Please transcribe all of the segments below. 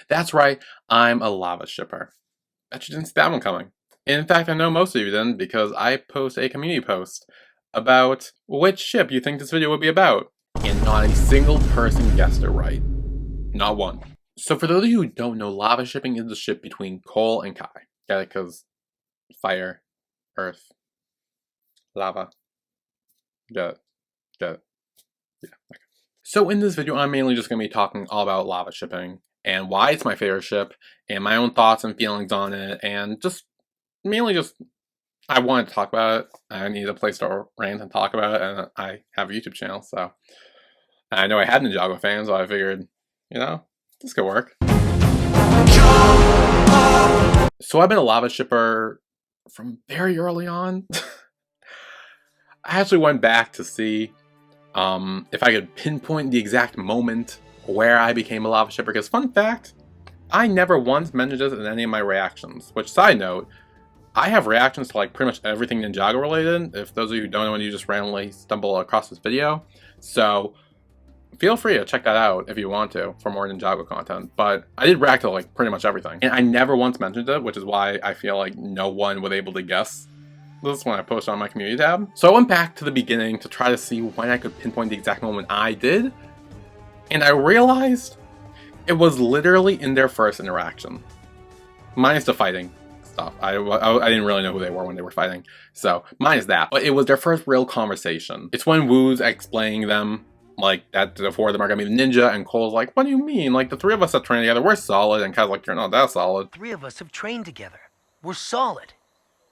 That's right, I'm a Lavashipper. Bet you didn't see that one coming. In fact, I know most of you didn't because I post a community post about which ship you think this video would be about. And not a single person guessed it right. Not one. So for those of you who don't know, Lavashipping is the ship between Cole and Kai. Got it? Because fire, earth, lava. Got it. Got it. Yeah. Okay. So in this video, I'm mainly just going to be talking all about Lavashipping and why it's my favorite ship and my own thoughts and feelings on it, and just mainly just I wanted to talk about it. I needed a place to rant and talk about it, and I have a YouTube channel, so I know I had Ninjago fans, so I figured, you know, this could work. So I've been a Lavashipper from very early on. I actually went back to see if I could pinpoint the exact moment where I became a Lavashipper, because fun fact, I never once mentioned this in any of my reactions, which, side note, I have reactions to like pretty much everything Ninjago related, if those of you who don't know and you just randomly stumble across this video. So feel free to check that out if you want to for more Ninjago content. But I did react to like pretty much everything, and I never once mentioned it, which is why I feel like no one was able to guess this when I posted on my community tab. So I went back to the beginning to try to see when I could pinpoint the exact moment I did, and I realized it was literally in their first interaction. Minus the fighting stuff. I didn't really know who they were when they were fighting, so minus that. But it was their first real conversation. It's when Wu's explaining them, like, that the four of them are gonna be the ninja, and Cole's like, what do you mean? Like, the three of us have trained together, we're solid, and Kai's like, you're not that solid. Three of us have trained together. We're solid.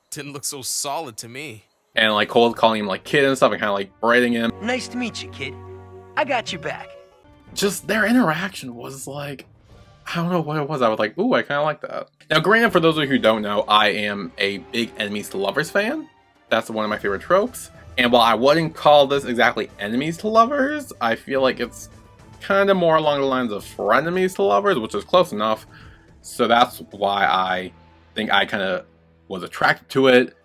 Didn't look so solid to me. And like Cole's calling him like kid and stuff and kind of like berating him. Nice to meet you, kid. I got your back. Just their interaction was like, I don't know what it was. I was like, ooh, I kind of like that. Now, granted, for those of you who don't know, I am a big enemies to lovers fan. That's one of my favorite tropes. And while I wouldn't call this exactly enemies to lovers, I feel like it's kind of more along the lines of frenemies to lovers, which is close enough. So that's why I think I kind of was attracted to it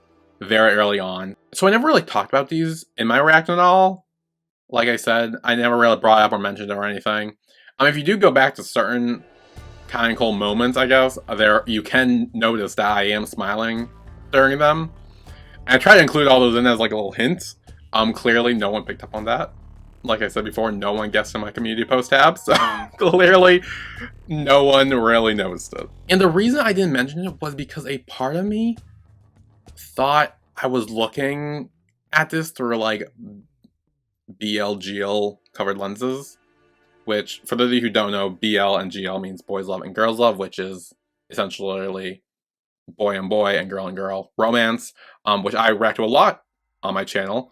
very early on. So I never really talked about these in my reaction at all. Like I said, I never really brought up or mentioned it or anything. If you do go back to certain kind of cool moments, I guess, there you can notice that I am smiling during them. And I try to include all those in as like a little hint. Clearly no one picked up on that. Like I said before, no one guessed in my community post tab, so clearly no one really noticed it. And the reason I didn't mention it was because a part of me thought I was looking at this through like BL/GL covered lenses, which for those of you who don't know, BL and GL means boys love and girls love, which is essentially boy and boy and girl romance, which I react to a lot on my channel.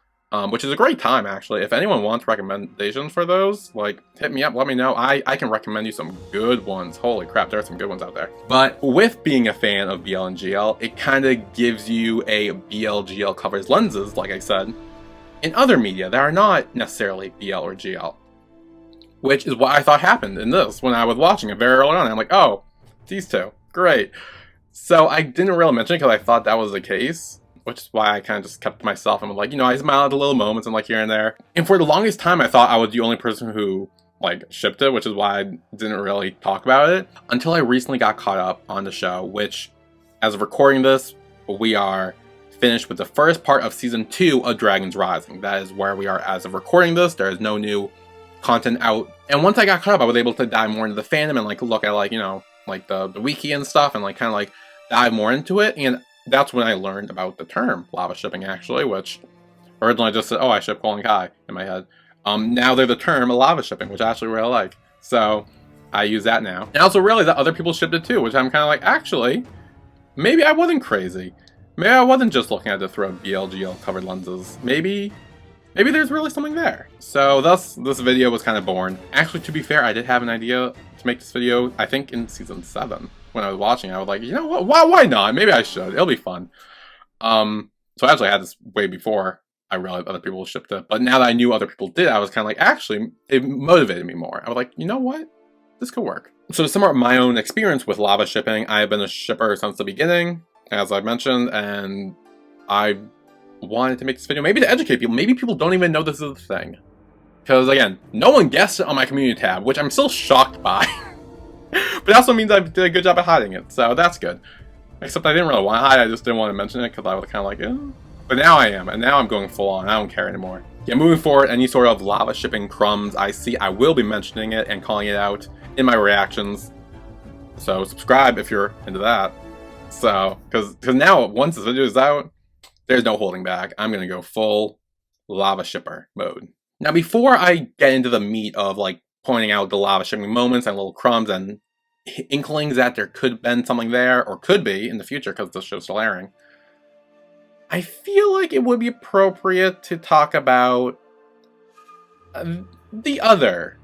Which is a great time, actually. If anyone wants recommendations for those, like, hit me up, let me know. I can recommend you some good ones. Holy crap, there are some good ones out there. But with being a fan of BL and GL, it kind of gives you a BL/GL covers lenses, like I said, in other media that are not necessarily BL or GL. Which is what I thought happened in this when I was watching it very early on. I'm like, oh, these two, great. So I didn't really mention it because I thought that was the case, which is why I kind of just kept to myself and was like, you know, I smile at the little moments and like here and there. And for the longest time, I thought I was the only person who like shipped it, which is why I didn't really talk about it until I recently got caught up on the show, which as of recording this, we are finished with the first part of season 2 of Dragons Rising. That is where we are as of recording this. There is no new content out. And once I got caught up, I was able to dive more into the fandom and like look at like, you know, like the wiki and stuff and like kind of like dive more into it. And that's when I learned about the term Lavashipping, actually, which originally I just said, oh, I ship Cole and Kai in my head. Now they're the term Lavashipping, which I actually really like. So I use that now. And I also realized that other people shipped it too, which I'm kind of like, actually, maybe I wasn't crazy. Maybe I wasn't just looking at it through BL/GL covered lenses. Maybe there's really something there. So thus, this video was kind of born. Actually, to be fair, I did have an idea to make this video, I think in season 7. When I was watching, I was like, you know what, why not? Maybe I should, it'll be fun. So I actually had this way before I realized other people shipped it, but now that I knew other people did, I was kind of like, actually, it motivated me more. I was like, you know what, this could work. So to sum up my own experience with Lavashipping, I've been a shipper since the beginning, as I've mentioned, and I wanted to make this video, maybe to educate people. Maybe people don't even know this is a thing. Because again, no one guessed it on my community tab, which I'm still shocked by. But it also means I did a good job at hiding it, so that's good. Except I didn't really want to hide, I just didn't want to mention it because I was kind of like, eh. But now I am, and now I'm going full on. I don't care anymore. Yeah, moving forward, any sort of lava shipping crumbs I see, I will be mentioning it and calling it out in my reactions. So subscribe if you're into that. So, because now once this video is out, there's no holding back. I'm gonna go full Lavashipper mode. Now, before I get into the meat of like pointing out the Lavashipping moments and little crumbs and inklings that there could have been something there, or could be in the future because the show's still airing, I feel like it would be appropriate to talk about the other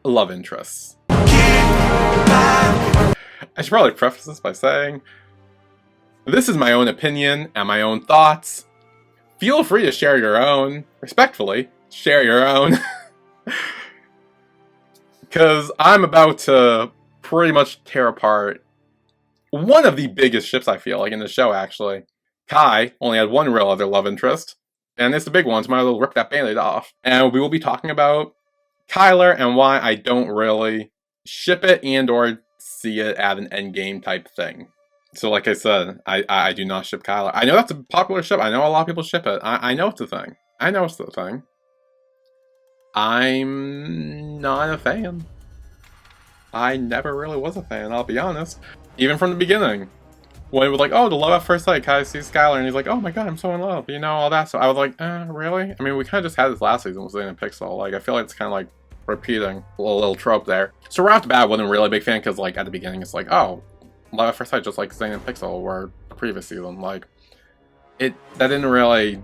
love interests. I should probably preface this by saying, this is my own opinion and my own thoughts. Feel free to share your own, respectfully, share your own. Because I'm about to pretty much tear apart one of the biggest ships, I feel like, in the show, actually. Kai only had one real other love interest, and it's the big one, so might as well rip that band-aid off. And we will be talking about Kailor and why I don't really ship it and or see it at an endgame type thing. So like I said, I do not ship Kailor. I know that's a popular ship. I know a lot of people ship it. I know it's a thing. I know it's a thing. I'm not a fan. I never really was a fan, I'll be honest. Even from the beginning. When it was like, oh, the love at first sight, Kai sees Skylar, and he's like, oh my god, I'm so in love, you know, all that. So I was like, really? I mean, we kind of just had this last season with Zane and Pixel. Like, I feel like it's kind of like repeating a little trope there. So right off the bat, I wasn't really a big fan, because like at the beginning, it's like, oh, love at first sight, just like Zane and Pixel were the previous season. Like, that didn't really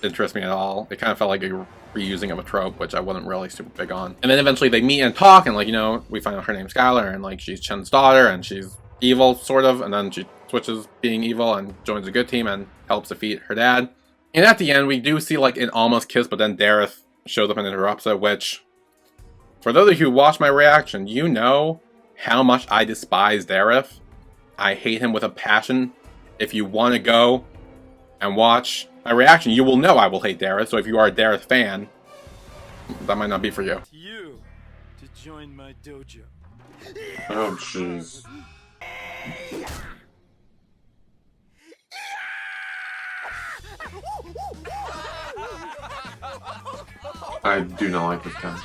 interest me at all. It kind of felt like a reusing of a trope, which I wasn't really super big on. And then eventually they meet and talk, and like, you know, we find out her name's Skylar, and like she's Chen's daughter, and she's evil, sort of, and then she switches being evil and joins a good team and helps defeat her dad. And at the end, we do see like an almost kiss, but then Dareth shows up and interrupts it, which, for those of you who watched my reaction, you know how much I despise Dareth. I hate him with a passion. If you want to go and watch my reaction, you will know I will hate Dareth, so if you are a Dareth fan, that might not be for you. You to join my dojo. Oh, jeez. I do not like this guy.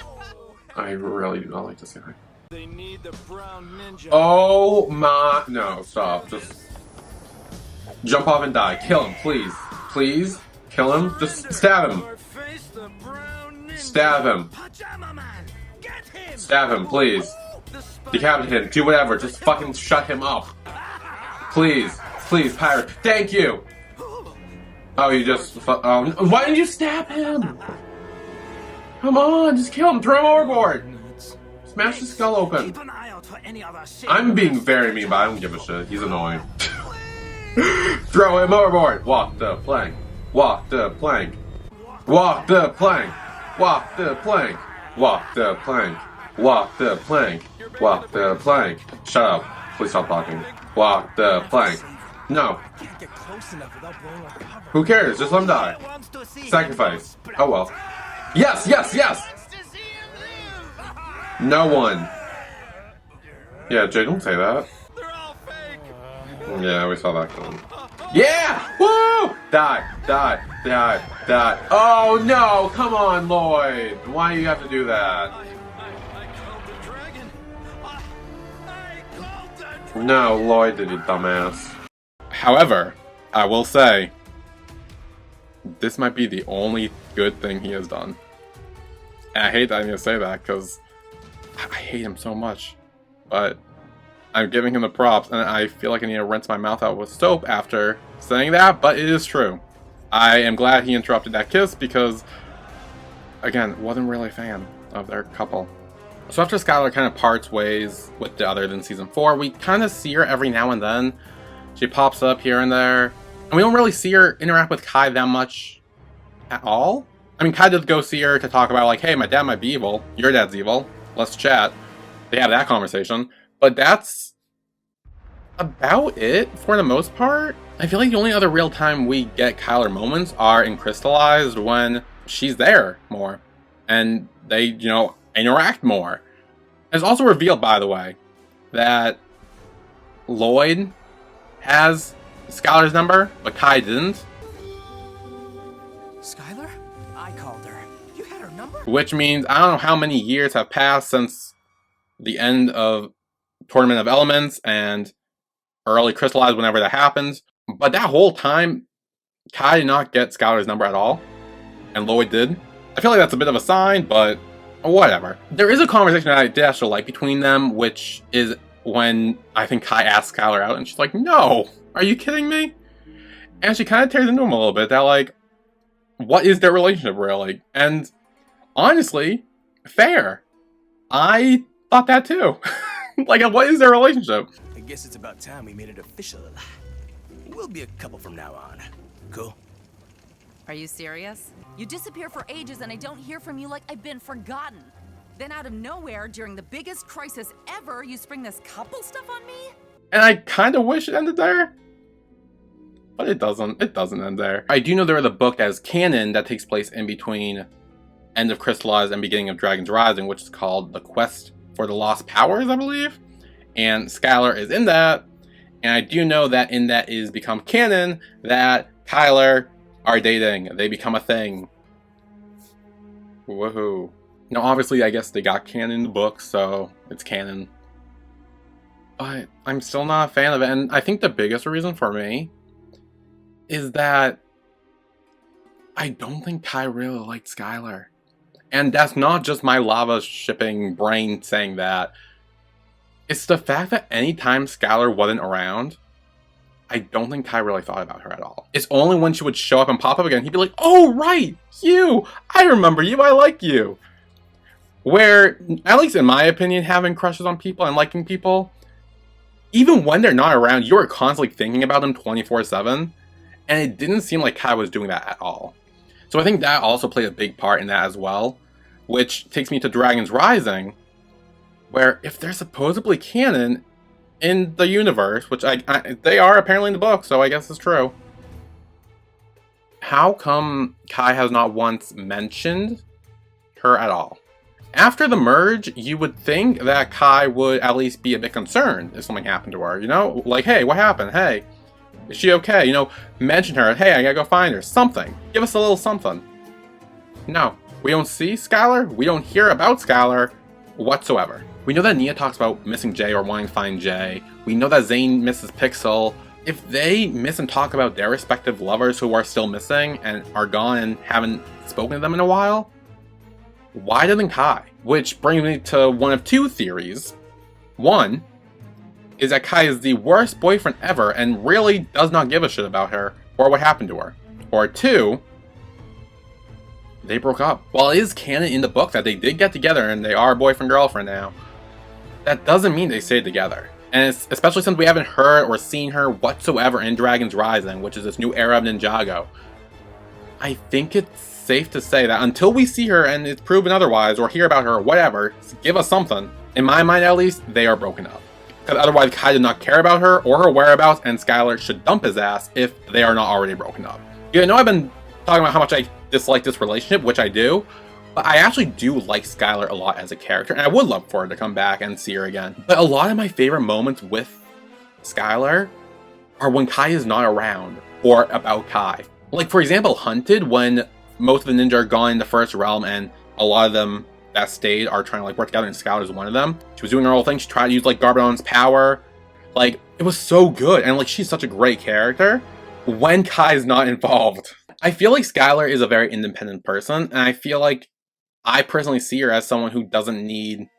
I really do not like this guy. They need the brown ninja. Oh my... No, stop. Just jump off and die. Kill him, please. Please? Kill him? Just stab him. Stab him. Stab him, please. Decapitate him. Do whatever. Just fucking shut him up. Please. Please, pirate. Thank you! Oh, you just... Oh, why didn't you stab him? Come on, just kill him. Throw him overboard. Smash his skull open. I'm being very mean, but I don't give a shit. He's annoying. Throw him overboard. Walk the plank. Walk the plank. Walk the plank. Walk the plank. Walk the plank. Walk the plank. Walk the plank. Shut up. Please stop talking. Walk the plank. No. Who cares? Just let him die. Sacrifice. Oh well. Yes, yes, yes! No one. Yeah, Jay, don't say that. Yeah, we saw that coming. Yeah! Woo! Die, die, die, die. Oh no! Come on, Lloyd! Why do you have to do that? No, Lloyd did it, dumbass. However, I will say, this might be the only good thing he has done. And I hate that I need to say that, because I hate him so much. But I'm giving him the props, and I feel like I need to rinse my mouth out with soap after saying that, but it is true. I am glad he interrupted that kiss, because, again, wasn't really a fan of their couple. So after Skylar kind of parts ways with the other than Season 4, we kind of see her every now and then. She pops up here and there. And we don't really see her interact with Kai that much at all. I mean, Kai does go see her to talk about, like, hey, my dad might be evil. Your dad's evil. Let's chat. They have that conversation. But that's about it for the most part. I feel like the only other real time we get Kailor moments are in Crystallized when she's there more. And they, you know, interact more. It's also revealed, by the way, that Lloyd has Skylar's number, but Kai didn't. Skylar? I called her. You had her number? Which means I don't know how many years have passed since the end of Tournament of Elements and early Crystallized, whenever that happens. But that whole time, Kai did not get Skylar's number at all, and Lloyd did. I feel like that's a bit of a sign, but whatever. There is a conversation that I did actually like between them, which is when I think Kai asks Skylar out, and she's like, "No, are you kidding me?" And she kind of tears into him a little bit, that like, what is their relationship really? And honestly, fair. I thought that too. Like, what is their relationship? I guess it's about time we made it official. We'll be a couple from now on. Cool? Are you serious? You disappear for ages and I don't hear from you like I've been forgotten. Then out of nowhere, during the biggest crisis ever, you spring this couple stuff on me? And I kind of wish it ended there. But it doesn't. It doesn't end there. I do know there is a book that is canon that takes place in between End of Crystallized and beginning of Dragon's Rising, which is called The Quest for the Lost Powers, I believe. And Skylar is in that. And I do know that in that is become canon that Kailor are dating. They become a thing. Woohoo. Now, obviously, I guess they got canon in the book, so it's canon. But I'm still not a fan of it. And I think the biggest reason for me is that I don't think Kai really liked Skylar. And that's not just my lava shipping brain saying that. It's the fact that anytime Skylar wasn't around, I don't think Kai really thought about her at all. It's only when she would show up and pop up again, he'd be like, "Oh, right, you! I remember you, I like you." Where, at least in my opinion, having crushes on people and liking people, even when they're not around, you're constantly thinking about them 24/7. And it didn't seem like Kai was doing that at all. So I think that also played a big part in that as well. Which takes me to Dragon's Rising, where if they're supposedly canon in the universe, which they are apparently in the book, so I guess it's true. How come Kai has not once mentioned her at all? After the merge, you would think that Kai would at least be a bit concerned if something happened to her, you know? Like, hey, what happened? Hey, is she okay? You know, mention her. Hey, I gotta go find her. Something. Give us a little something. No. We don't see Skylar. We don't hear about Skylar whatsoever. We know that Nia talks about missing Jay or wanting to find Jay. We know that Zane misses Pixel. If they miss and talk about their respective lovers who are still missing and are gone and haven't spoken to them in a while, why doesn't Kai? Which brings me to one of two theories. One is that Kai is the worst boyfriend ever and really does not give a shit about her or what happened to her. Or two, they broke up. While it is canon in the book that they did get together and they are boyfriend-girlfriend now, that doesn't mean they stayed together. And it's, especially since we haven't heard or seen her whatsoever in Dragon's Rising, which is this new era of Ninjago. I think it's safe to say that until we see her and it's proven otherwise, or hear about her or whatever, give us something. In my mind at least, they are broken up. Because otherwise Kai did not care about her or her whereabouts, and Skylar should dump his ass if they are not already broken up. You know, I've been talking about how much I dislike this relationship, which I do, but I actually do like Skylar a lot as a character, and I would love for her to come back and see her again. But a lot of my favorite moments with Skylar are when Kai is not around, or about Kai. Like, for example, Hunted, when most of the ninja are gone in the first realm, and a lot of them that stayed are trying to like work together, and Skylar is one of them. She was doing her whole thing. She tried to use like Garbon's power. Like, it was so good, and like she's such a great character when Kai's not involved. I feel like Skylar is a very independent person, and I feel like I personally see her as someone who doesn't need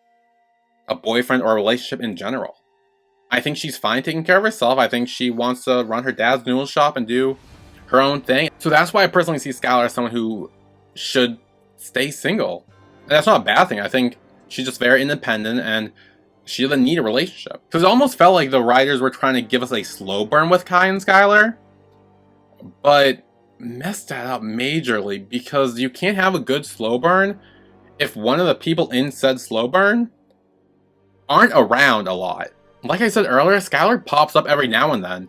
a boyfriend or a relationship in general. I think she's fine taking care of herself. I think she wants to run her dad's noodle shop and do her own thing. So that's why I personally see Skylar as someone who should stay single. And that's not a bad thing. I think she's just very independent and she doesn't need a relationship. Because it almost felt like the writers were trying to give us a slow burn with Kai and Skylar, but messed that up majorly, because you can't have a good slow burn if one of the people in said slow burn aren't around a lot. Like I said earlier, Skylar pops up every now and then,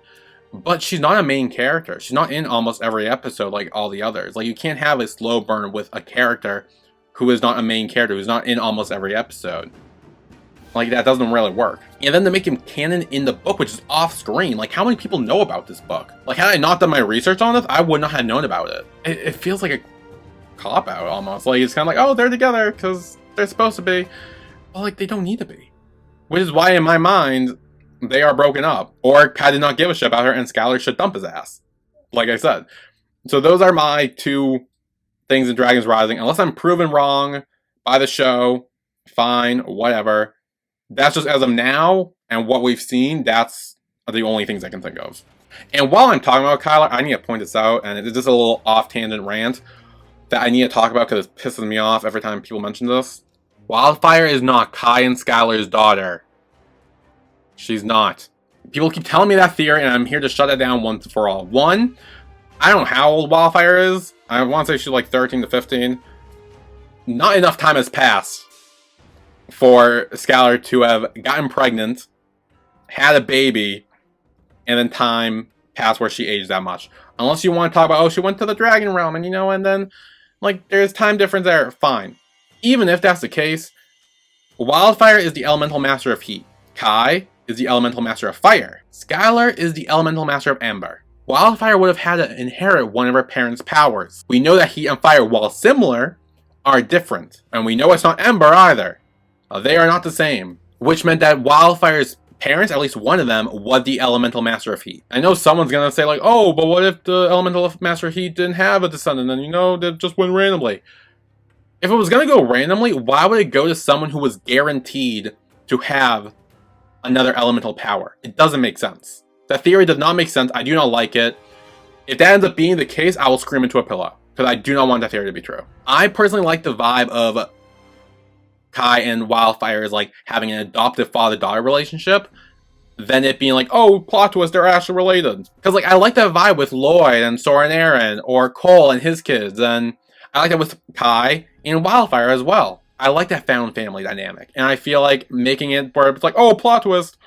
but she's not a main character. She's not in almost every episode like all the others. Like, you can't have a slow burn with a character who is not a main character, who's not in almost every episode. Like, that doesn't really work. And then to make him canon in the book, which is off screen, like, how many people know about this book? Like, had I not done my research on this, I would not have known about it. It feels like a cop-out, almost. Like, it's kind of like, oh, they're together, because they're supposed to be. Well, like, they don't need to be. Which is why, in my mind, they are broken up. Or Pat did not give a shit about her, and Skylar should dump his ass. Like I said. So those are my two things in Dragons Rising. Unless I'm proven wrong by the show, fine, whatever. That's just as of now, and what we've seen, that's the only things I can think of. And while I'm talking about Kailor, I need to point this out, and it's just a little off-tangent rant that I need to talk about because it pisses me off every time people mention this. Wildfire is not Kai and Skylar's daughter. She's not. People keep telling me that theory, and I'm here to shut it down once for all. One, I don't know how old Wildfire is. I want to say she's like 13 to 15. Not enough time has passed for Skylar to have gotten pregnant, had a baby, and then time passed where she aged that much. Unless you want to talk about, oh, she went to the Dragon Realm, and and then, like, there's time difference there, fine. Even if that's the case, Wildfire is the elemental master of heat. Kai is the elemental master of fire. Skylar is the elemental master of amber. Wildfire would have had to inherit one of her parents' powers. We know that heat and fire, while similar, are different. And we know it's not Ember either. They are not the same. Which meant that Wildfire's parents, at least one of them, was the elemental master of heat. I know someone's gonna say like, oh, but what if the elemental master of heat didn't have a descendant and they just went randomly? If it was gonna go randomly, why would it go to someone who was guaranteed to have another elemental power? It doesn't make sense. That theory does not make sense. I do not like it. If that ends up being the case, I will scream into a pillow. Because I do not want that theory to be true. I personally like the vibe of Kai and Wildfire is like having an adoptive father-daughter relationship, than it being like, oh, plot twist, they're actually related. Because like I like that vibe with Lloyd and Sora and Aaron, or Cole and his kids, and I like that with Kai and Wildfire as well. I like that found family dynamic, and I feel like making it where it's like, oh, plot twist,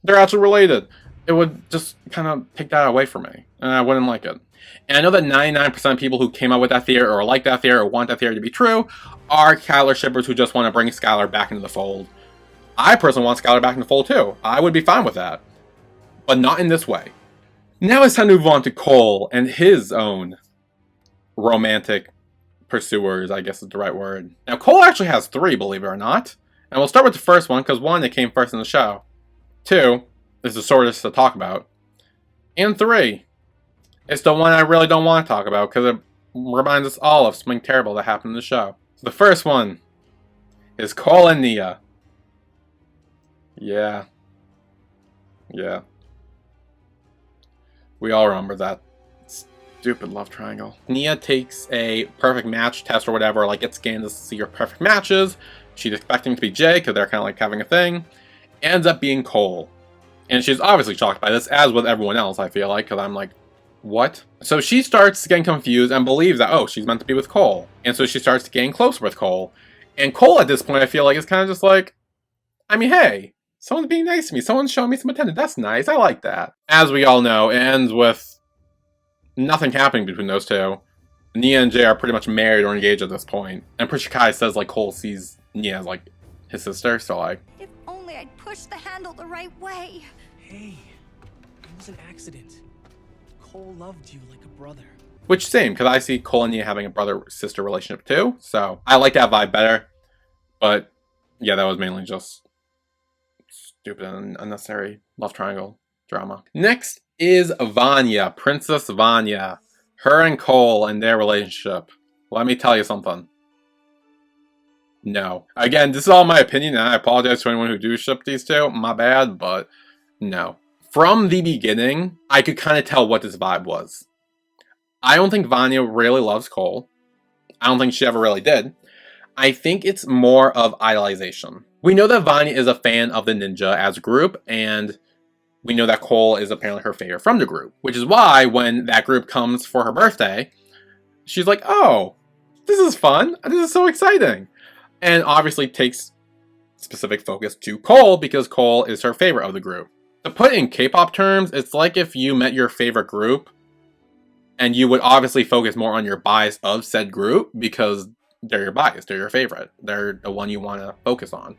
they're actually related, it would just kind of take that away from me, and I wouldn't like it. And I know that 99% of people who came up with that theory, or like that theory, or want that theory to be true, are Kailor shippers who just want to bring Skylar back into the fold. I personally want Skylar back in the fold too. I would be fine with that. But not in this way. Now it's time to move on to Cole and his own romantic pursuers, I guess is the right word. Now Cole actually has 3, believe it or not. And we'll start with the first one, because 1, it came first in the show. 2, is the shortest to talk about. And 3, it's the one I really don't want to talk about, because it reminds us all of something terrible that happened in the show. So the first one is Cole and Nia. Yeah. We all remember that stupid love triangle. Nia takes a perfect match test or whatever, like gets scanned to see her perfect matches. She's expecting to be Jay, because they're kind of like having a thing. Ends up being Cole. And she's obviously shocked by this, as with everyone else, I feel like, because I'm like, what? So she starts getting confused and believes that, oh, she's meant to be with Cole. And so she starts getting close with Cole. And Cole, at this point, I feel like, is kind of just like, I mean, hey, someone's being nice to me. Someone's showing me some attention. That's nice. I like that. As we all know, it ends with nothing happening between those two. Nia and Jay are pretty much married or engaged at this point. And Prishikai says, like, Cole sees Nia as, like, his sister. So, like, if only I'd pushed the handle the right way. Hey, it was an accident. Cole loved you like a brother. Which, same, because I see Cole and Nia having a brother-sister relationship too. So, I like that vibe better. But, yeah, that was mainly just stupid and unnecessary love triangle drama. Next is Vanya, Princess Vanya. Her and Cole and their relationship. Let me tell you something. No. Again, this is all my opinion, and I apologize to anyone who do ship these two. My bad, but no. From the beginning, I could kind of tell what this vibe was. I don't think Vanya really loves Cole. I don't think she ever really did. I think it's more of idolization. We know that Vanya is a fan of the ninja as a group, and we know that Cole is apparently her favorite from the group. Which is why, when that group comes for her birthday, she's like, oh, this is fun. This is so exciting. And obviously takes specific focus to Cole, because Cole is her favorite of the group. To put it in K-pop terms, it's like if you met your favorite group, and you would obviously focus more on your bias of said group, because they're your bias, they're your favorite, they're the one you want to focus on.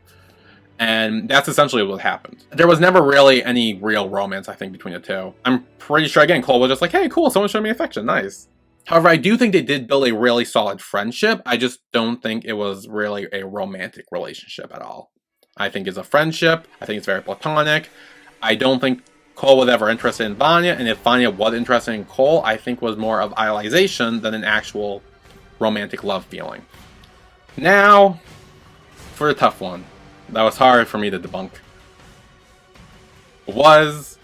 And that's essentially what happened. There was never really any real romance, I think, between the two. I'm pretty sure, again, Cole was just like, hey, cool, someone showed me affection, nice. However, I do think they did build a really solid friendship. I just don't think it was really a romantic relationship at all. I think it's a friendship. I think it's very platonic. I don't think Cole was ever interested in Vanya, and if Vanya was interested in Cole, I think was more of idolization than an actual romantic love feeling. Now, for the tough one, that was hard for me to debunk, was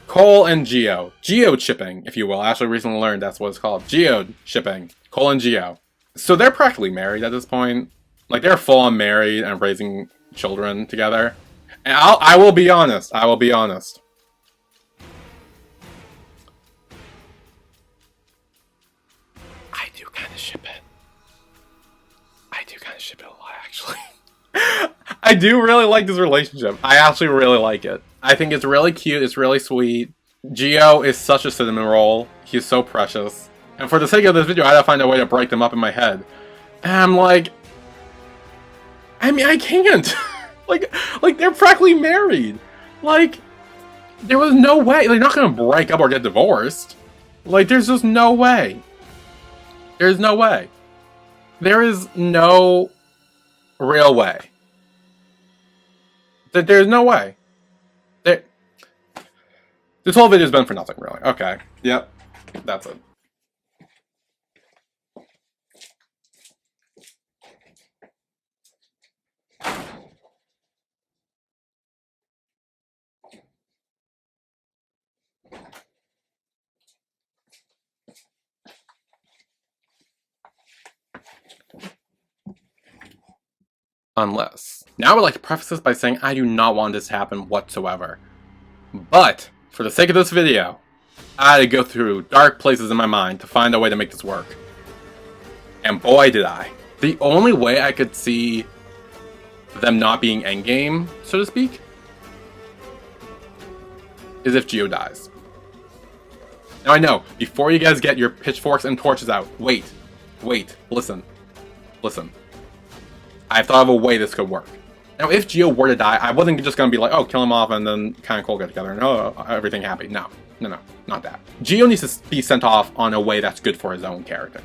Cole and Geo. Geo-shipping, if you will. I actually recently learned that's what it's called. Geo-shipping. Cole and Geo. So they're practically married at this point. Like, they're full-on married and raising children together. And I will be honest. I will be honest. I do kind of ship it. I do kind of ship it a lot, actually. I do really like this relationship. I actually really like it. I think it's really cute. It's really sweet. Geo is such a cinnamon roll. He's so precious. And for the sake of this video, I had to find a way to break them up in my head. And I'm like, I mean, I can't. like they're practically married. Like, there was no way. They're not going to break up or get divorced. Like, there's just no way. There's no way. There is no real way. There's no way. This whole video's been for nothing, really. Okay. Yep. That's it. Unless. Now I would like to preface this by saying I do not want this to happen whatsoever. But, for the sake of this video, I had to go through dark places in my mind to find a way to make this work. And boy did I. The only way I could see them not being endgame, so to speak, is if Geo dies. Now I know, before you guys get your pitchforks and torches out, wait, listen. I've thought of a way this could work. Now, if Geo were to die, I wasn't just going to be like, oh, kill him off and then kind of Cole get together and oh, everything happy. No, not that. Geo needs to be sent off on a way that's good for his own character.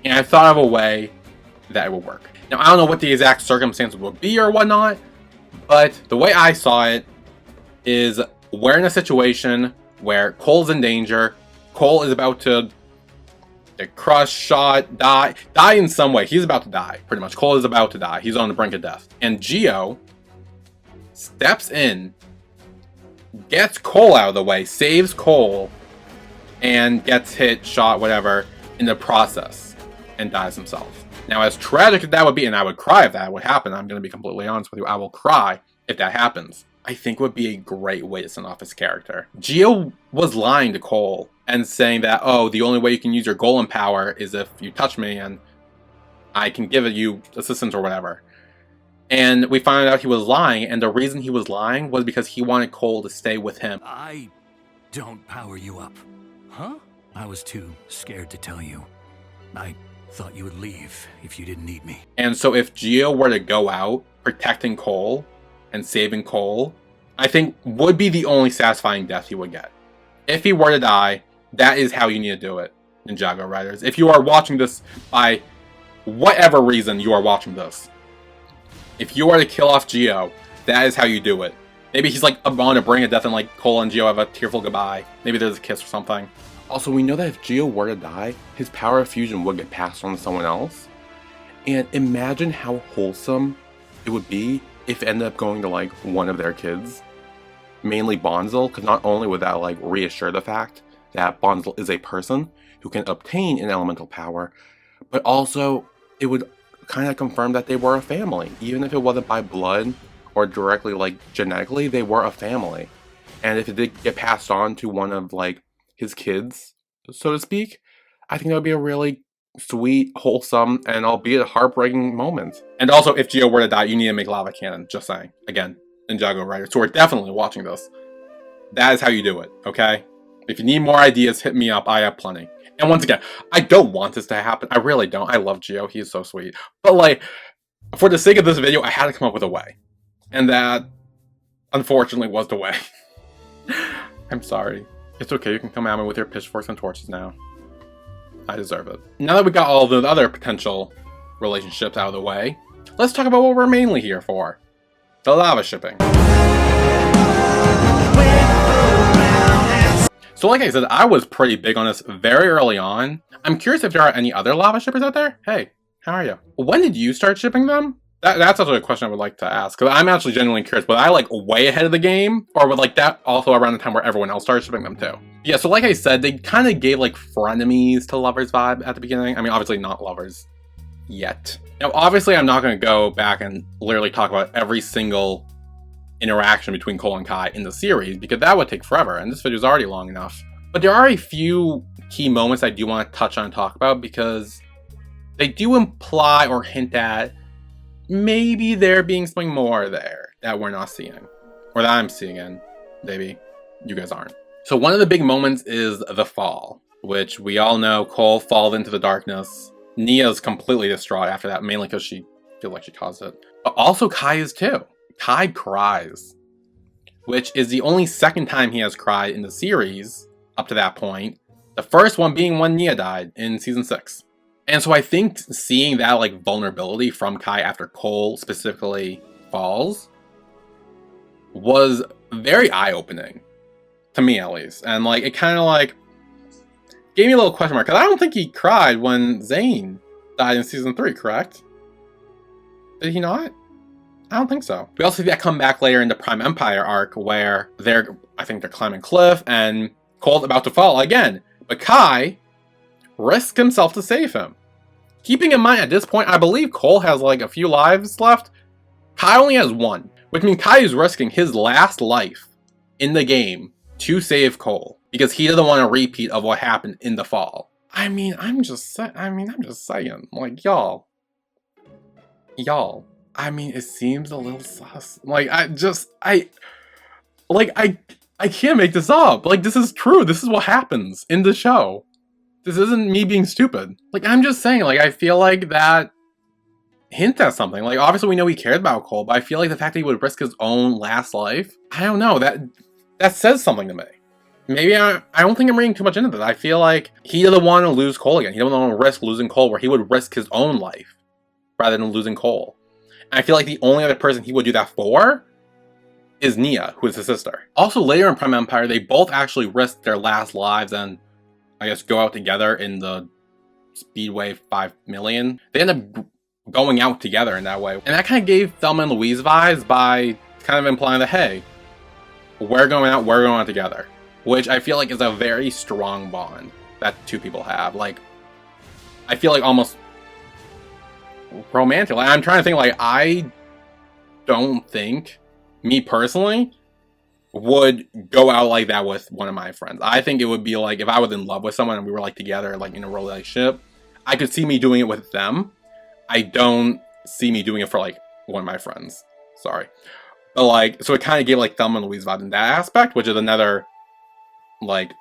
And I thought of a way that it would work. Now, I don't know what the exact circumstances would be or whatnot, but the way I saw it is we're in a situation where Cole's in danger. Cole is about to crush, shot, die in some way. He's about to die, pretty much. Cole is about to die. He's on the brink of death. And Geo steps in, gets Cole out of the way, saves Cole, and gets hit, shot, whatever, in the process, and dies himself. Now, as tragic as that would be, and I would cry if that would happen, I'm going to be completely honest with you, I will cry if that happens. I think would be a great way to send off his character. Geo was lying to Cole and saying that, oh, the only way you can use your golem power is if you touch me and I can give you assistance or whatever. And we found out he was lying, and the reason he was lying was because he wanted Cole to stay with him. I don't power you up. Huh? I was too scared to tell you. I thought you would leave if you didn't need me. And so if Geo were to go out protecting Cole and saving Cole, I think would be the only satisfying death he would get. If he were to die, that is how you need to do it, Ninjago writers. If you are watching this by whatever reason you are watching this, if you are to kill off Geo, that is how you do it. Maybe he's like on a brink of death and like Cole and Geo have a tearful goodbye. Maybe there's a kiss or something. Also, we know that if Geo were to die, his power of fusion would get passed on to someone else. And imagine how wholesome it would be if it ended up going to like one of their kids. Mainly Bonzel, because not only would that like reassure the fact that Bonzel is a person who can obtain an elemental power, but also it would kind of confirm that they were a family. Even if it wasn't by blood or directly like genetically, they were a family. And if it did get passed on to one of like his kids, so to speak, I think that would be a really sweet, wholesome, and albeit heartbreaking moment. And also, if Geo were to die, you need to make Lava Canon. Just saying. Again, Ninjago writers, so we're definitely watching this. That is how you do it, okay? If you need more ideas, hit me up. I have plenty. And once again, I don't want this to happen. I really don't. I love Geo. He's so sweet. But like, for the sake of this video, I had to come up with a way. And that, unfortunately, was the way. I'm sorry. It's okay, you can come at me with your pitchforks and torches now. I deserve it. Now that we got all the other potential relationships out of the way, let's talk about what we're mainly here for. The lava shipping. So like I said, I was pretty big on this very early on. I'm curious if there are any other lava shippers out there. Hey, how are you? When did you start shipping them? That's actually a question I would like to ask, because I'm actually genuinely curious. Was I like way ahead of the game, or was like that also around the time where everyone else started shipping them too? Yeah, so like I said, they kind of gave like frenemies to lovers vibe at the beginning. I mean, obviously not lovers yet. Now, obviously I'm not going to go back and literally talk about every single interaction between Cole and Kai in the series, because that would take forever, and this video is already long enough. But there are a few key moments I do want to touch on and talk about, because they do imply or hint at maybe there being something more there that we're not seeing, or that I'm seeing, and maybe you guys aren't. So one of the big moments is the fall, which we all know Cole falls into the darkness. Nia's completely distraught after that, mainly because she feels like she caused it. But also Kai is too. Kai cries, which is the only second time he has cried in the series up to that point. The first one being when Nia died in season 6. And so I think seeing that like vulnerability from Kai after Cole specifically falls was very eye-opening to me, at least. And like it kind of like gave me a little question mark, because I don't think he cried when Zane died in season 3, correct? Did he not? I don't think so. We also see that come back later in the Prime Empire arc, where I think they're climbing a cliff and Cole's about to fall again, but Kai risks himself to save him. Keeping in mind, at this point, I believe Cole has like a few lives left. Kai only has 1, which means Kai is risking his last life in the game to save Cole, because he doesn't want a repeat of what happened in the fall. I mean, I'm just saying, like, y'all, I mean, it seems a little sus. Like, I can't make this up. Like, this is true. This is what happens in the show. This isn't me being stupid. Like, I'm just saying, like, I feel like that hints at something. Like, obviously we know he cared about Cole, but I feel like the fact that he would risk his own last life, I don't know, that says something to me. Maybe I don't think I'm reading too much into that. I feel like he doesn't want to lose Cole again. He doesn't want to risk losing Cole, where he would risk his own life rather than losing Cole. And I feel like the only other person he would do that for is Nia, who is his sister. Also, later in Prime Empire, they both actually risk their last lives and, I guess, go out together in the Speedway 5 million. They end up going out together in that way. And that kind of gave Thelma and Louise vibes by kind of implying that, hey, we're going out together. Which I feel like is a very strong bond that two people have. Like, I feel like almost romantic. Like, I'm trying to think, like, I don't think, me personally, would go out like that with one of my friends. I think it would be like if I was in love with someone and we were like together, like in a relationship, I could see me doing it with them. I don't see me doing it for like one of my friends. Sorry. But like, so it kind of gave like Thelma and Louise vibe in that aspect, which is another like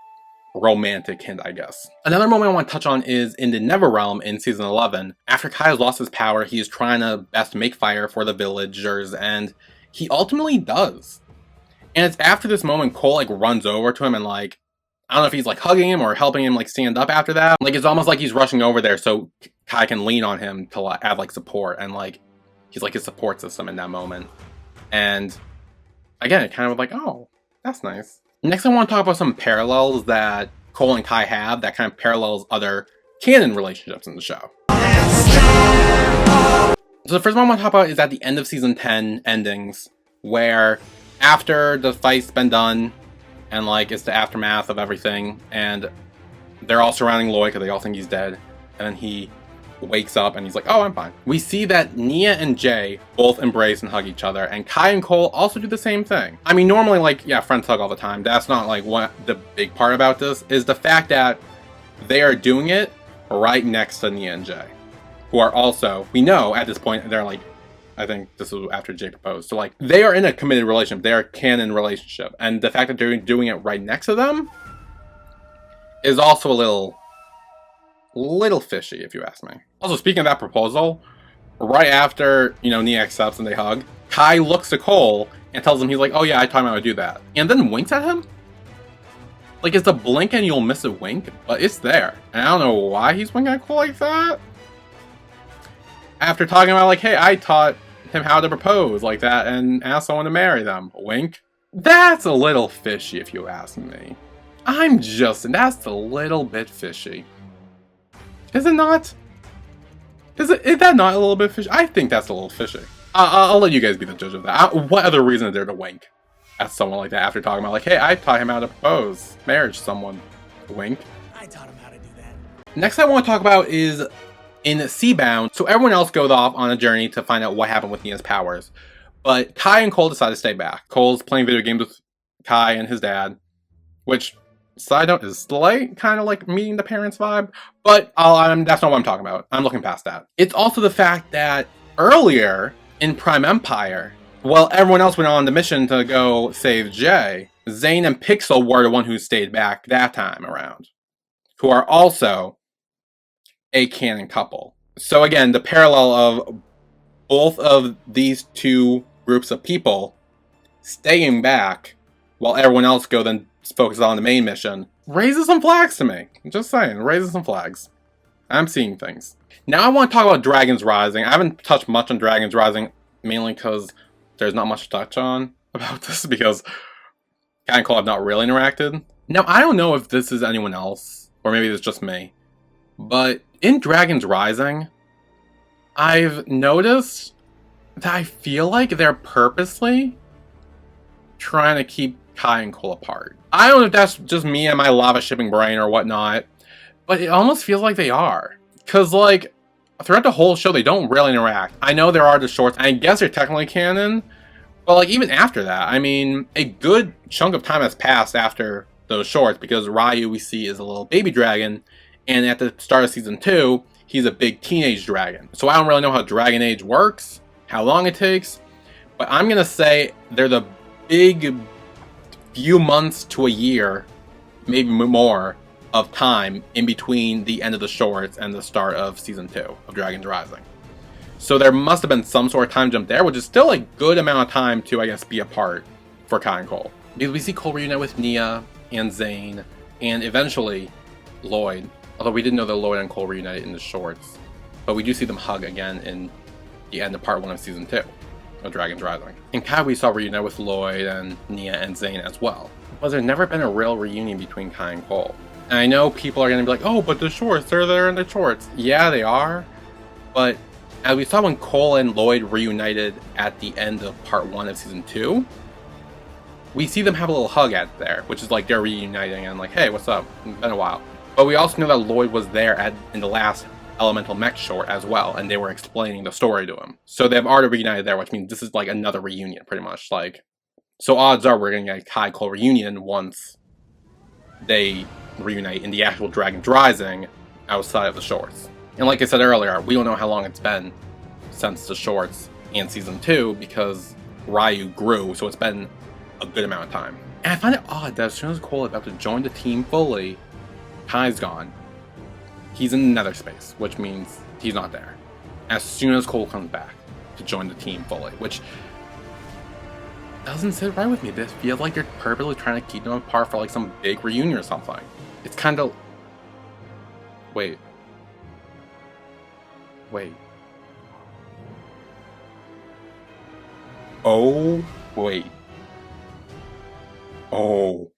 romantic hint, I guess. Another moment I want to touch on is in the Neverrealm in season 11. After Kai has lost his power, he is trying to best make fire for the villagers, and he ultimately does. And it's after this moment Cole like runs over to him and like, I don't know if he's like hugging him or helping him like stand up after that. Like, it's almost like he's rushing over there so Kai can lean on him to like, have like support, and like he's like his support system in that moment. And again, it kind of like, oh, that's nice. Next, I want to talk about some parallels that Cole and Kai have that kind of parallels other canon relationships in the show. So the first one I want to talk about is at the end of season 10 endings, where after the fight's been done and like it's the aftermath of everything, and they're all surrounding Lloyd because they all think he's dead, and then he wakes up and he's like, oh, I'm fine. We see that Nia and Jay both embrace and hug each other, and Kai and Cole also do the same thing. I mean, normally, like, yeah, friends hug all the time. That's not like what the big part about this is. The fact that they are doing it right next to Nia and Jay, who are also, we know at this point, they're like, I think this was after Jay proposed. So like, they are in a committed relationship. They are a canon relationship. And the fact that they're doing it right next to them is also a little fishy, if you ask me. Also, speaking of that proposal, right after, you know, Nia accepts and they hug, Kai looks to Cole and tells him, he's like, oh yeah, I told him I would do that. And then winks at him? Like, it's a blink and you'll miss a wink, but it's there. And I don't know why he's winking at Cole like that. After talking about, like, hey, I taught him how to propose like that and ask someone to marry them. Wink. That's a little fishy if you ask me. That's a little bit fishy. Is it not? Is that not a little bit fishy? I think that's a little fishy. I'll let you guys be the judge of that. What other reason is there to wink at someone like that after talking about, like, hey, I taught him how to propose marriage to someone? Wink. I taught him how to do that. Next I want to talk about is in Seabound. So everyone else goes off on a journey to find out what happened with Nia's powers. But Kai and Cole decide to stay back. Cole's playing video games with Kai and his dad, which, side note, is slight, kind of like meeting the parents vibe. But that's not what I'm talking about. I'm looking past that. It's also the fact that earlier in Prime Empire, while everyone else went on the mission to go save Jay, Zane and Pixel were the one who stayed back that time around, who are also a canon couple. So again, the parallel of both of these two groups of people staying back while everyone else then focuses on the main mission raises some flags to me. I'm just saying, raises some flags. I'm seeing things. Now I want to talk about Dragon's Rising. I haven't touched much on Dragon's Rising, mainly because there's not much to touch on about this, because Kai and Cole have not really interacted. Now, I don't know if this is anyone else, or maybe it's just me, but in Dragon's Rising, I've noticed that I feel like they're purposely trying to keep Kai and Cole apart. I don't know if that's just me and my Lavashipping brain or whatnot, but it almost feels like they are. Because, like, throughout the whole show, they don't really interact. I know there are the shorts, and I guess they're technically canon, but, like, even after that, I mean, a good chunk of time has passed after those shorts, because Ryu, we see, is a little baby dragon, and at the start of Season 2, he's a big teenage dragon. So I don't really know how Dragon Age works, how long it takes, but I'm going to say they're the big few months to a year, maybe more, of time in between the end of the shorts and the start of Season 2 of Dragon's Rising. So there must have been some sort of time jump there, which is still a good amount of time to, I guess, be apart for Kai and Cole. Because we see Cole reunite with Nia and Zane, and eventually Lloyd. Although we didn't know that Lloyd and Cole reunited in the shorts. But we do see them hug again in the end of Part 1 of Season 2 of Dragon's Rising. In Kai, we saw reunite with Lloyd and Nia and Zane as well. But there's never been a real reunion between Kai and Cole. And I know people are going to be like, oh, but the shorts, they're there in the shorts. Yeah, they are. But as we saw when Cole and Lloyd reunited at the end of Part 1 of Season 2, we see them have a little hug at there, which is like they're reuniting and like, hey, what's up? It's been a while. But we also know that Lloyd was there in the last Elemental Mech short as well, and they were explaining the story to him. So they've already reunited there, which means this is like another reunion, pretty much. Like, so odds are we're going to get a Kai Cole reunion once they reunite in the actual Dragon's Rising outside of the shorts. And like I said earlier, we don't know how long it's been since the shorts and Season 2 because Ryu grew, so it's been a good amount of time. And I find it odd that as soon as Cole is about to join the team fully, Kai's gone. He's in nether space, which means he's not there. As soon as Cole comes back to join the team fully, which doesn't sit right with me. This feels like they're purposely trying to keep them apart for like some big reunion or something. It's kind of... Wait. Oh, wait. Oh,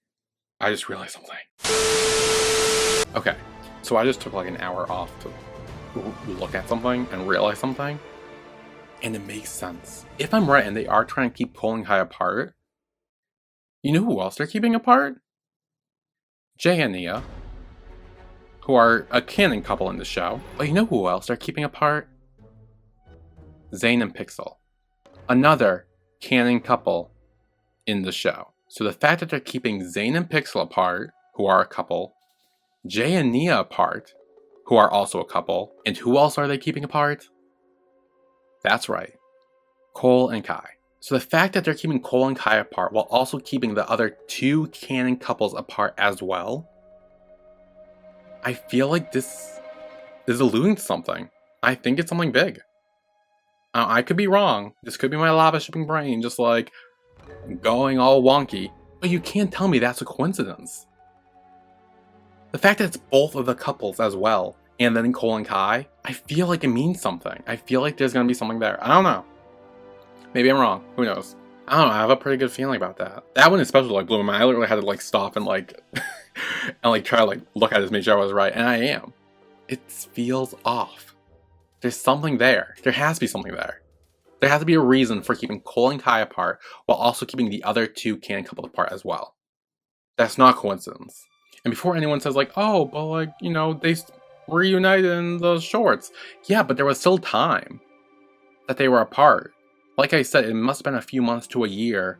I just realized something. Okay, so I just took like an hour off to look at something and realize something. And it makes sense. If I'm right and they are trying to keep Cole and Kai apart, you know who else they're keeping apart? Jay and Nia, who are a canon couple in the show. But you know who else they're keeping apart? Zane and Pixel, another canon couple in the show. So the fact that they're keeping Zane and Pixel apart, who are a couple, Jay and Nia apart, who are also a couple, and who else are they keeping apart? That's right, Cole and Kai. So the fact that they're keeping Cole and Kai apart while also keeping the other two canon couples apart as well, I feel like this is alluding to something. I think it's something big. I could be wrong. This could be my lava shipping brain just like going all wonky. But you can't tell me that's a coincidence. The fact that it's both of the couples as well, and then Cole and Kai, I feel like it means something. I feel like there's gonna be something there. I don't know. Maybe I'm wrong. Who knows? I don't know. I have a pretty good feeling about that. That one especially like blew my mind. I literally had to like stop and like and like try to like look at it to make sure I was right, and I am. It feels off. There's something there. There has to be something there. There has to be a reason for keeping Cole and Kai apart while also keeping the other two Canon couples apart as well. That's not coincidence. And before anyone says like, oh, but like, you know, they reunited in those shorts. Yeah, but there was still time that they were apart. Like I said, it must have been a few months to a year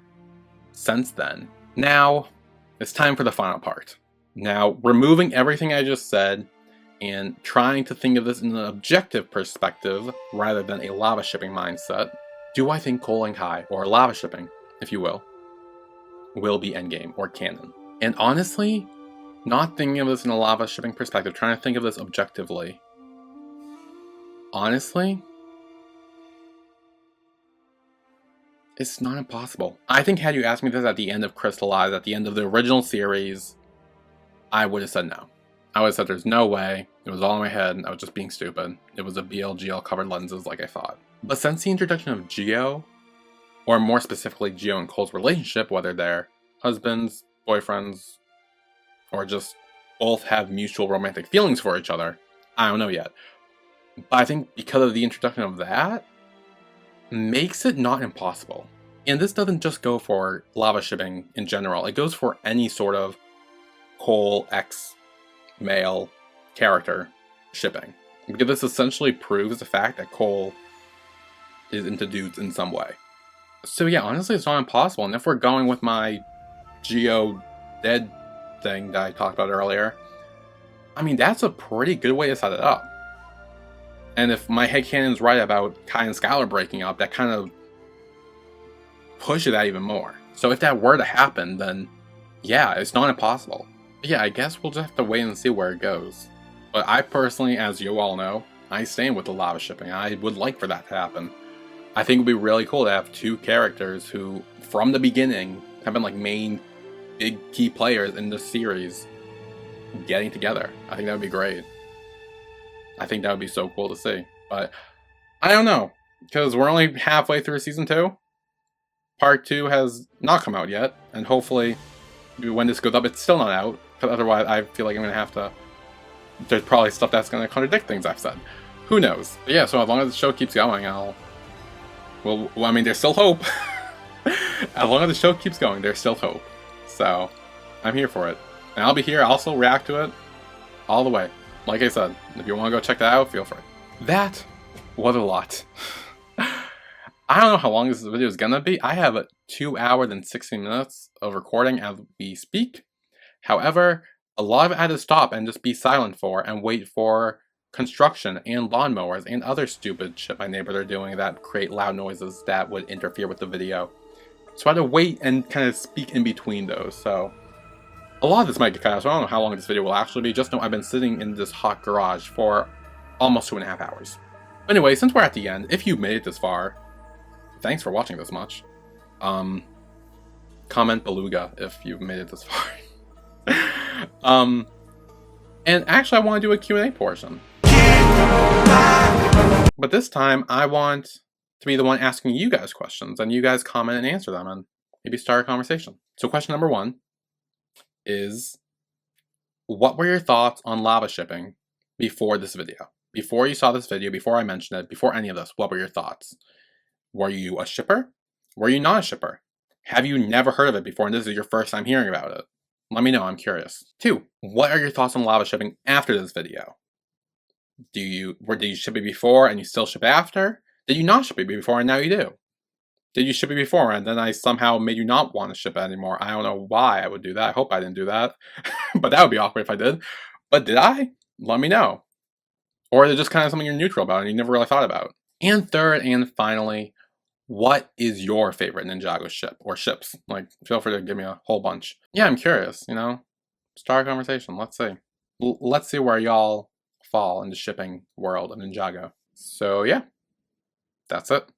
since then. Now, it's time for the final part. Now, removing everything I just said and trying to think of this in an objective perspective rather than a lava shipping mindset, do I think Cole and Kai, or lava shipping, if you will be endgame or canon? And honestly, not thinking of this in a lava shipping perspective, trying to think of this objectively, honestly, it's not impossible. I think had you asked me this at the end of Crystallize, at the end of the original series, I would have said no. I would have said there's no way. It was all in my head. I was just being stupid. It was a BLGL covered lenses like I thought. But since the introduction of Geo, or more specifically Geo and Cole's relationship, whether they're husbands, boyfriends, or just both have mutual romantic feelings for each other, I don't know yet. But I think because of the introduction of that, makes it not impossible. And this doesn't just go for lava shipping in general. It goes for any sort of Cole X male character shipping. Because this essentially proves the fact that Cole is into dudes in some way. So yeah, honestly, it's not impossible. And if we're going with my Geo dead thing that I talked about earlier, I mean, that's a pretty good way to set it up. And if my headcanon's right about Kai and Skylar breaking up, that kind of pushes that even more. So if that were to happen, then yeah, it's not impossible. But yeah, I guess we'll just have to wait and see where it goes. But I personally, as you all know, I stand with the lava shipping. I would like for that to happen. I think it would be really cool to have two characters who, from the beginning, have been like main big key players in this series getting together. I think that would be great. I think that would be so cool to see. But I don't know, because we're only halfway through season 2. Part 2 has not come out yet, and hopefully when this goes up, it's still not out, because otherwise I feel like I'm going to have to... There's probably stuff that's going to contradict things I've said. Who knows? But yeah, so as long as the show keeps going, well, I mean, there's still hope. As long as the show keeps going, there's still hope. So, I'm here for it. And I'll be here, I'll still react to it all the way. Like I said, if you want to go check that out, feel free. That was a lot. I don't know how long this video is gonna be. I have 2 hours and 16 minutes of recording as we speak. However, a lot of it I had to stop and just be silent for and wait for construction and lawnmowers and other stupid shit my neighbors are doing that create loud noises that would interfere with the video. So I had to wait and kind of speak in between those, so a lot of this might get cut out, so I don't know how long this video will actually be. Just know I've been sitting in this hot garage for almost 2.5 hours. Anyway, since we're at the end, if you made it this far, thanks for watching this much. Comment beluga if you've made it this far. And actually I want to do a Q&A portion. But this time I want to be the one asking you guys questions, and you guys comment and answer them, and maybe start a conversation. So question number 1 is, what were your thoughts on lava shipping before this video? Before you saw this video, before I mentioned it, before any of this, what were your thoughts? Were you a shipper? Were you not a shipper? Have you never heard of it before and this is your first time hearing about it? Let me know, I'm curious. 2, what are your thoughts on lava shipping after this video? Did you ship it before and you still ship after? Did you not ship it before and now you do? Did you ship it before and then I somehow made you not want to ship it anymore? I don't know why I would do that. I hope I didn't do that. But that would be awkward if I did. But did I? Let me know. Or is it just kind of something you're neutral about and you never really thought about? And 3rd and finally, what is your favorite Ninjago ship or ships? Like, feel free to give me a whole bunch. Yeah, I'm curious, you know? Start a conversation. Let's see. Let's see where y'all fall in the shipping world of Ninjago. So yeah. That's it.